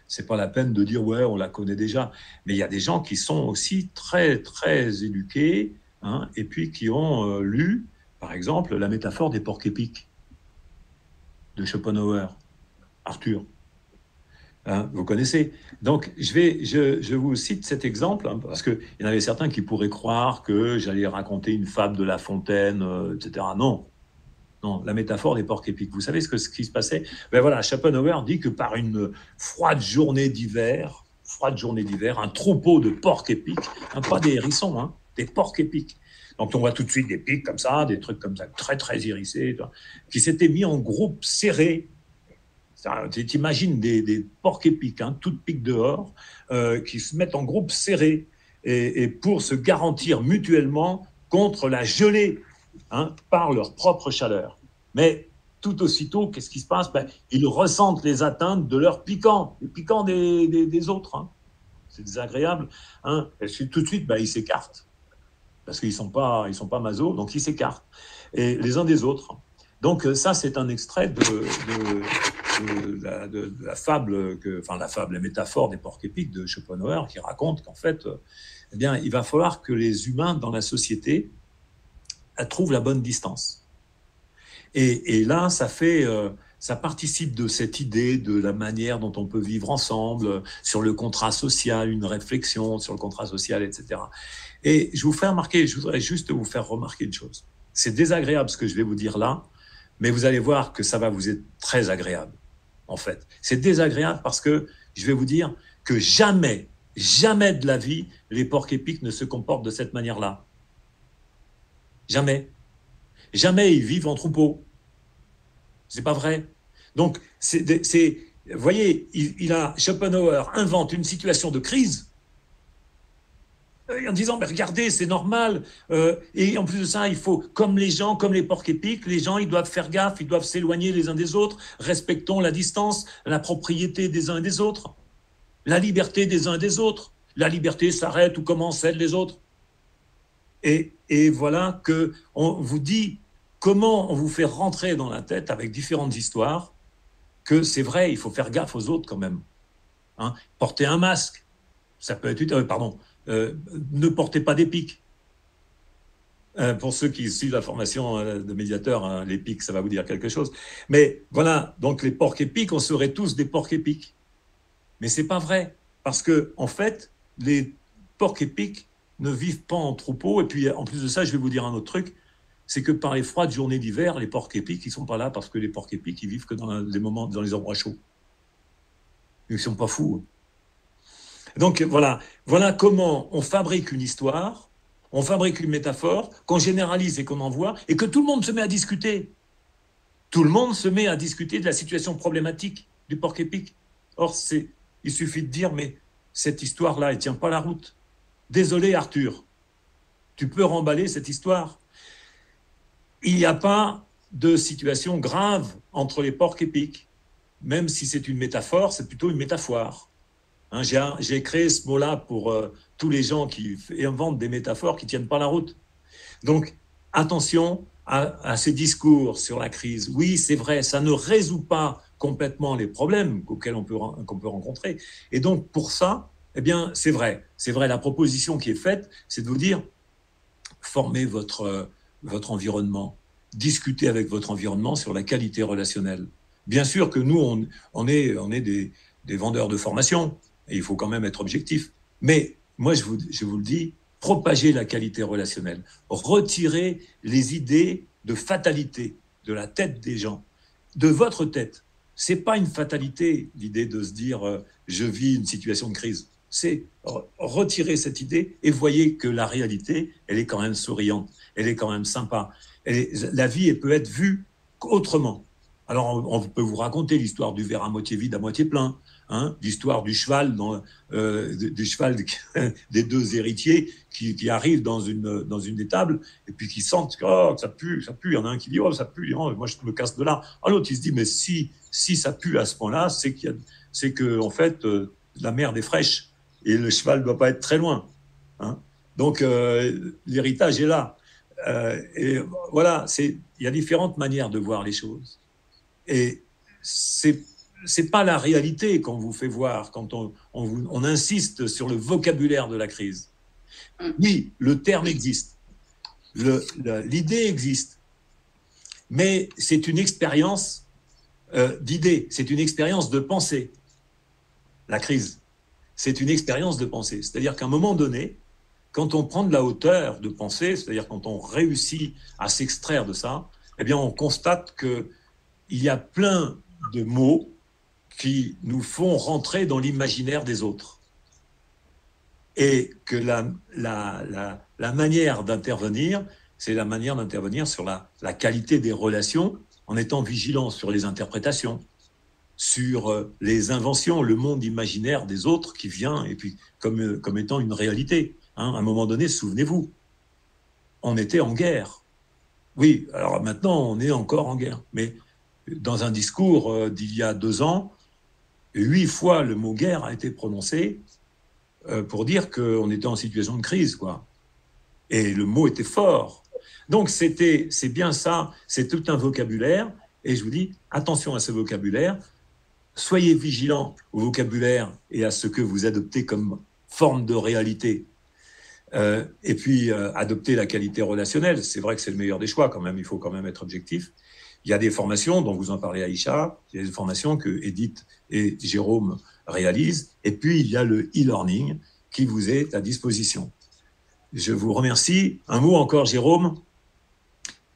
c'est pas la peine de dire ouais, on la connaît déjà. Mais il y a des gens qui sont aussi très très éduqués, hein, et puis qui ont lu, par exemple, la métaphore des porcs épics de Schopenhauer, Arthur. Hein, vous connaissez. Donc, je vous cite cet exemple, hein, parce qu'il y en avait certains qui pourraient croire que j'allais raconter une fable de La Fontaine, etc. Non. Non, la métaphore des porcs épics. Vous savez ce qui se passait? Ben voilà, Schopenhauer dit que par une froide journée d'hiver, un troupeau de porcs épics, hein, pas des hérissons, hein, des porcs épics. Donc on voit tout de suite des pics comme ça, des trucs comme ça, très très hérissés, qui s'étaient mis en groupe serré. Tu imagines des porcs épics, hein, toutes piques dehors, qui se mettent en groupe serré et pour se garantir mutuellement contre la gelée, hein, par leur propre chaleur. Mais tout aussitôt, qu'est-ce qui se passe? Ils ressentent les atteintes de leurs piquants, les piquants des autres. Hein. C'est désagréable. Hein. Et tout de suite, ils s'écartent. Parce qu'ils ne sont pas maso, donc ils s'écartent. Et les uns des autres. Donc ça, c'est un extrait de la fable, la métaphore des porcs épics de Schopenhauer, qui raconte qu'en fait, il va falloir que les humains dans la société trouvent la bonne distance. Et là, ça participe de cette idée de la manière dont on peut vivre ensemble, sur le contrat social, une réflexion sur le contrat social, etc. Et je voudrais juste vous faire remarquer une chose. C'est désagréable ce que je vais vous dire là, mais vous allez voir que ça va vous être très agréable, en fait. C'est désagréable parce que je vais vous dire que jamais de la vie, les porcs épics ne se comportent de cette manière-là. Jamais. Jamais ils vivent en troupeau. C'est pas vrai. Donc, vous voyez, Schopenhauer invente une situation de crise en disant, regardez, c'est normal. Et en plus de ça, il faut, comme les porcs épics, les gens, ils doivent faire gaffe, ils doivent s'éloigner les uns des autres, respectons la distance, la propriété des uns et des autres, la liberté des uns et des autres. La liberté s'arrête ou commence celle des autres. Et voilà qu'on vous dit comment on vous fait rentrer dans la tête avec différentes histoires que c'est vrai, il faut faire gaffe aux autres quand même. Hein, porter un masque, ça peut être... ne portez pas des pics. Pour ceux qui suivent la formation de médiateur, hein, les pics, ça va vous dire quelque chose. Mais voilà, donc les porcs épics, on serait tous des porcs épics. Mais c'est pas vrai, parce que en fait, les porcs épics ne vivent pas en troupeau. Et puis, en plus de ça, je vais vous dire un autre truc, c'est que par les froides journées d'hiver, les porcs épics, ils ne sont pas là parce que les porcs épics, ils vivent que dans les endroits chauds. Ils ne sont pas fous. Donc, voilà comment on fabrique une histoire, on fabrique une métaphore, qu'on généralise et qu'on envoie, et que tout le monde se met à discuter. Tout le monde se met à discuter de la situation problématique du porc épic. Or, il suffit de dire, mais cette histoire-là, elle ne tient pas la route. Désolé Arthur, tu peux remballer cette histoire. Il n'y a pas de situation grave entre les porcs épics. Même si c'est une métaphore, c'est plutôt une métaphore. Hein, j'ai créé ce mot-là pour tous les gens qui inventent des métaphores qui ne tiennent pas la route. Donc, attention à ces discours sur la crise. Oui, c'est vrai, ça ne résout pas complètement les problèmes qu'on peut rencontrer. Et donc, pour ça, c'est vrai, la proposition qui est faite, c'est de vous dire, formez votre environnement, discutez avec votre environnement sur la qualité relationnelle. Bien sûr que nous, on est des vendeurs de formation, et il faut quand même être objectif. Mais moi, je vous le dis, propagez la qualité relationnelle, retirez les idées de fatalité de la tête des gens, de votre tête. C'est pas une fatalité, l'idée de se dire je vis une situation de crise. C'est retirer cette idée et voyez que la réalité, elle est quand même souriante, elle est quand même sympa. La vie, elle peut être vue autrement. Alors, on peut vous raconter l'histoire du verre à moitié vide, à moitié plein. hein, l'histoire du cheval, du cheval des deux héritiers qui arrivent dans une étable et puis qui sentent que oh, ça pue. Il y en a un qui dit oh ça pue, oh, moi je me casse de là. L'autre il se dit mais si ça pue à ce point-là, c'est que en fait la merde est fraîche et le cheval ne doit pas être très loin. Hein. Donc l'héritage est là. Et voilà, il y a différentes manières de voir les choses. Et c'est pas la réalité qu'on vous fait voir quand on insiste sur le vocabulaire de la crise. Oui, le terme existe, l'idée existe, mais c'est une expérience d'idée, c'est une expérience de pensée. La crise, c'est une expérience de pensée. C'est-à-dire qu'à un moment donné, quand on prend de la hauteur de pensée, c'est-à-dire quand on réussit à s'extraire de ça, eh bien on constate qu'il y a plein de mots qui nous font rentrer dans l'imaginaire des autres. Et que la manière d'intervenir, c'est la manière d'intervenir sur la qualité des relations, en étant vigilant sur les interprétations, sur les inventions, le monde imaginaire des autres qui vient, et puis comme étant une réalité. Hein, à un moment donné, souvenez-vous, on était en guerre. Oui, alors maintenant, on est encore en guerre. Mais dans un discours d'il y a 2 ans, 8 fois le mot guerre a été prononcé pour dire qu'on était en situation de crise, quoi. Et le mot était fort. Donc c'est bien ça, c'est tout un vocabulaire. Et je vous dis, attention à ce vocabulaire. Soyez vigilants au vocabulaire et à ce que vous adoptez comme forme de réalité. Et puis, adopter la qualité relationnelle. C'est vrai que c'est le meilleur des choix quand même. Il faut quand même être objectif. Il y a des formations dont vous en parlez, Aïcha. Il y a des formations que Edith et Jérôme réalisent. Et puis, il y a le e-learning qui vous est à disposition. Je vous remercie. Un mot encore, Jérôme?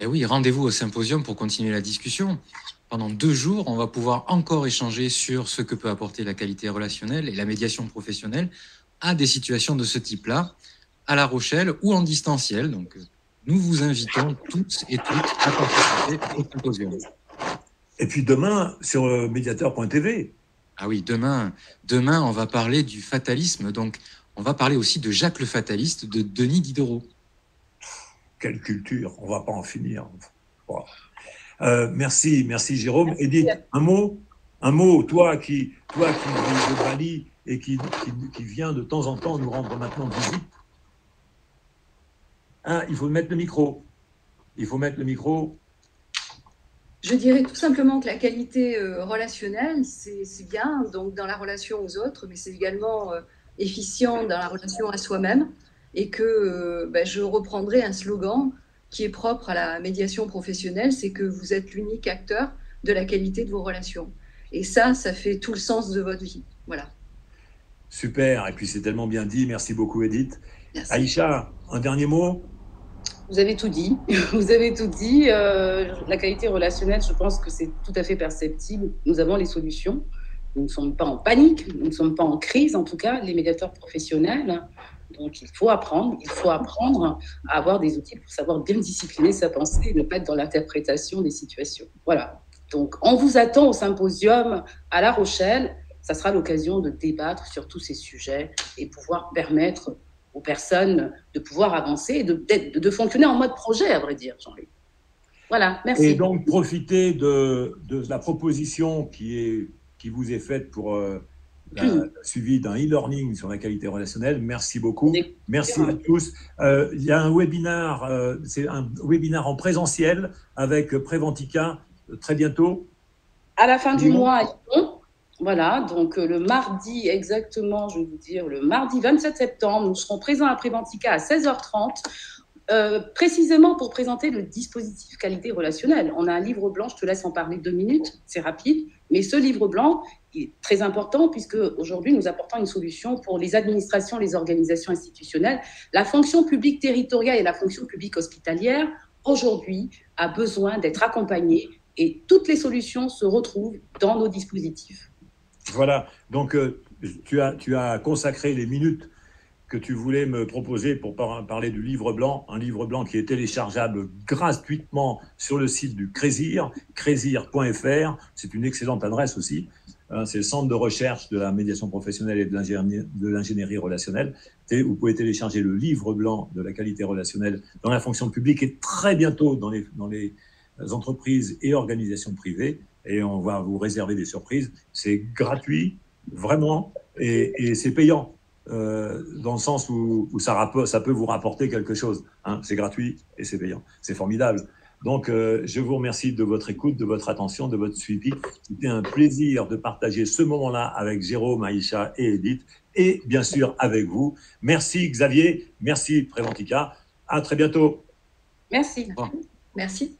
Eh oui, rendez-vous au symposium pour continuer la discussion. Pendant 2 jours, on va pouvoir encore échanger sur ce que peut apporter la qualité relationnelle et la médiation professionnelle à des situations de ce type-là, à La Rochelle ou en distanciel. Donc, nous vous invitons toutes et toutes à participer au symposium. Et puis demain, sur médiateur.tv. Ah oui, demain, on va parler du fatalisme. Donc, on va parler aussi de Jacques le Fataliste de Denis Diderot. Quelle culture, on ne va pas en finir. Wow. Merci Jérôme. Edith, un mot, toi qui vis de Bali et qui vient de temps en temps nous rendre maintenant visite. Il faut mettre le micro. Je dirais tout simplement que la qualité relationnelle, c'est bien donc dans la relation aux autres, mais c'est également efficient dans la relation à soi-même. Et que je reprendrai un slogan qui est propre à la médiation professionnelle, c'est que vous êtes l'unique acteur de la qualité de vos relations. Et ça fait tout le sens de votre vie. Voilà. Super, et puis c'est tellement bien dit. Merci beaucoup, Edith. Merci. Aïcha, un dernier mot? Vous avez tout dit. Vous avez tout dit. La qualité relationnelle, je pense que c'est tout à fait perceptible. Nous avons les solutions. Nous ne sommes pas en panique, nous ne sommes pas en crise, en tout cas, les médiateurs professionnels. Donc, il faut apprendre à avoir des outils pour savoir bien discipliner sa pensée et ne pas être dans l'interprétation des situations. Voilà. Donc, on vous attend au symposium à La Rochelle. Ça sera l'occasion de débattre sur tous ces sujets et pouvoir permettre aux personnes de pouvoir avancer et de fonctionner en mode projet, à vrai dire, Jean-Louis. Voilà, merci. Et donc, profitez de la proposition qui vous est faite pour suivi d'un e-learning sur la qualité relationnelle. Merci beaucoup. Merci à tous. Il y a un webinaire, c'est un webinaire en présentiel avec Préventica très bientôt. À la fin du mois à Lyon. Voilà, donc le mardi exactement, je vais vous dire, le mardi 27 septembre, nous serons présents à Préventica à 16h30. Précisément pour présenter le dispositif qualité relationnelle. On a un livre blanc, je te laisse en parler 2 minutes, c'est rapide, mais ce livre blanc est très important puisque aujourd'hui nous apportons une solution pour les administrations, les organisations institutionnelles. La fonction publique territoriale et la fonction publique hospitalière, aujourd'hui, a besoin d'être accompagnée et toutes les solutions se retrouvent dans nos dispositifs. Voilà, donc tu as consacré les minutes que tu voulais me proposer pour parler du livre blanc, un livre blanc qui est téléchargeable gratuitement sur le site du Crésir, crésir.fr, c'est une excellente adresse aussi. C'est le centre de recherche de la médiation professionnelle et de l'ingénierie relationnelle. Vous pouvez télécharger le livre blanc de la qualité relationnelle dans la fonction publique et très bientôt dans les entreprises et organisations privées. Et on va vous réserver des surprises. C'est gratuit, vraiment, et c'est payant. Dans le sens où ça peut vous rapporter quelque chose. Hein. C'est gratuit et c'est payant. C'est formidable. Donc, je vous remercie de votre écoute, de votre attention, de votre suivi. C'était un plaisir de partager ce moment-là avec Jérôme, Aïcha et Edith, et bien sûr avec vous. Merci Xavier, merci Préventica. À très bientôt. Merci. Merci.